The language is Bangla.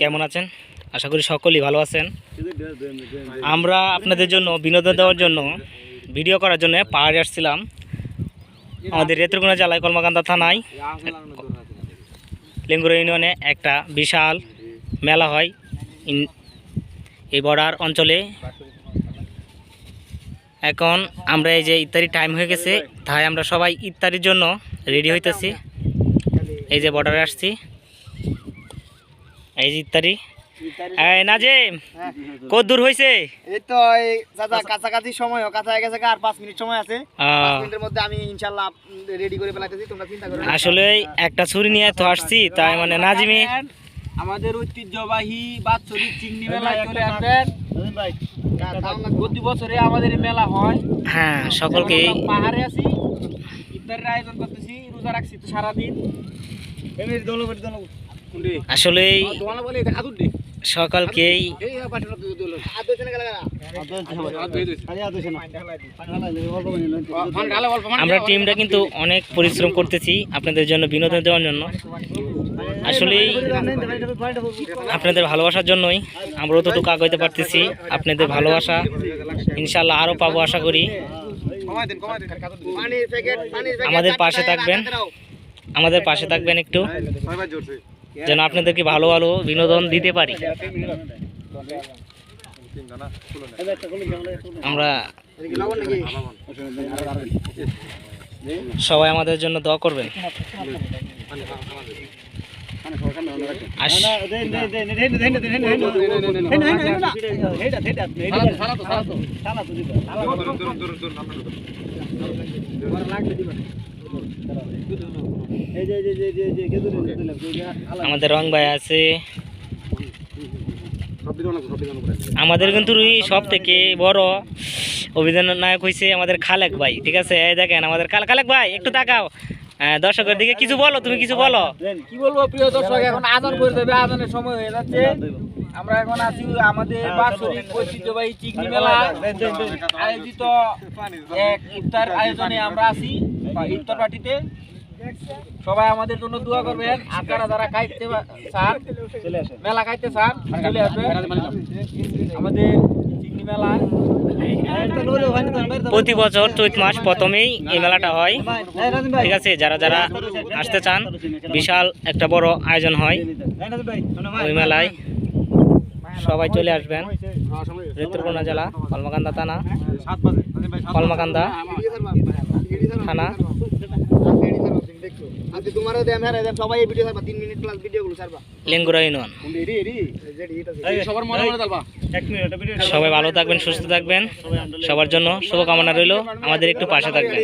কেমন আছেন? আশা করি সকলেই ভালো আছেন। আমরা আপনাদের জন্য বিনোদন দেওয়ার জন্য ভিডিও করার জন্য পাহাড়ে আসছিলাম। আমাদের নেত্রকোনা জেলায় কলমাকান্দা থানায় লেঙ্গুরা ইউনিয়নে একটা বিশাল মেলা হয় এই বর্ডার অঞ্চলে। এখন আমরা এই যে ইফতারির টাইম হয়ে গেছে, তাই আমরা সবাই ইফতারির জন্য রেডি হইতেছি। এই যে বর্ডারে আসছি, এই যে ইফতারি। নাজিম, কত দূর হয়েছে? এই তো দাদা কাছাকাছি সময়, কাছা গেছে আর 5 মিনিট সময় আছে। 5 মিনিটের মধ্যে আমি ইনশাআল্লাহ রেডি করে ফেলাইতেছি, তোমরা চিন্তা করো না। আসলে একটা ছুরি নিয়ে তো আসছি, তাই মানে নাজিমি আমাদের ঐতিহ্যবাহী বাৎসরিক চিংড়ি মেলায় চলে আসবেন ভাই। প্রতি বছরে আমাদের এই মেলা হয়। হ্যাঁ, সকলকে পাহাড়ে আছি, ইফতারের আয়োজন করতেছি, রোজা রাখছি তো সারাদিন। আসলে সকালকেই আমরা টিমটা কিন্তু অনেক পরিশ্রম করতেছি আপনাদের জন্য, বিনোদন দেওয়ার জন্য। আসলে আপনাদের ভালোবাসার জন্যই আমরা অতটুকু আগাইতে পারতেছি। আপনাদের ভালোবাসা ইনশাল্লাহ আরও পাবো আশা করি। আমাদের পাশে থাকবেন একটু, যেন আপনাদেরকে ভালো ভালো বিনোদন দিতে পারি। আমরা সবাই আমাদের জন্য দোয়া করবেন। আমাদের রং ভাই আছে, আমাদের কিন্তু সব থেকে বড় অভিযান নায়ক হয়েছে আমাদের খালেক ভাই। ঠিক আছে, এই দেখেন আমাদের খালেক ভাই, একটু তাকাও দর্শকের দিকে, কিছু বলো, তুমি কিছু বলো। কি বলবো প্রিয় দর্শক, এখন আজান করে দেবে, আজানের সময় হয়ে যাচ্ছে। আমরা এখন আছি আমাদের বাৎসরিক ঐতিহ্যবাহী চিংড়ি মেলা আয়োজিত এক ইফতার আয়োজনে আমরা আছি, ইফতার পার্টিতে। সবাই আমাদের জন্য দোয়া করবেন। আপনারা যারা খাইতে চান, মেলা খাইতে চান, চলে আসবেন আমাদের চিংড়ি মেলা। প্রতি বছর চৈত মাস প্রথমেই এই মেলাটা হয়। ঠিক আছে, যারা যারা আসতে চান, বিশাল একটা বড় আয়োজন হয় ওই মেলায়, সবাই চলে আসবেন। নেত্রকোনা জেলা, কলমাকান্দা থানা, কলমাকান্দা থানা। লেঙ্গুরা ইউনিয়ন। সবাই ভালো থাকবেন, সুস্থ থাকবেন, সবার জন্য শুভকামনা রইল। আমাদের একটু পাশে থাকবেন।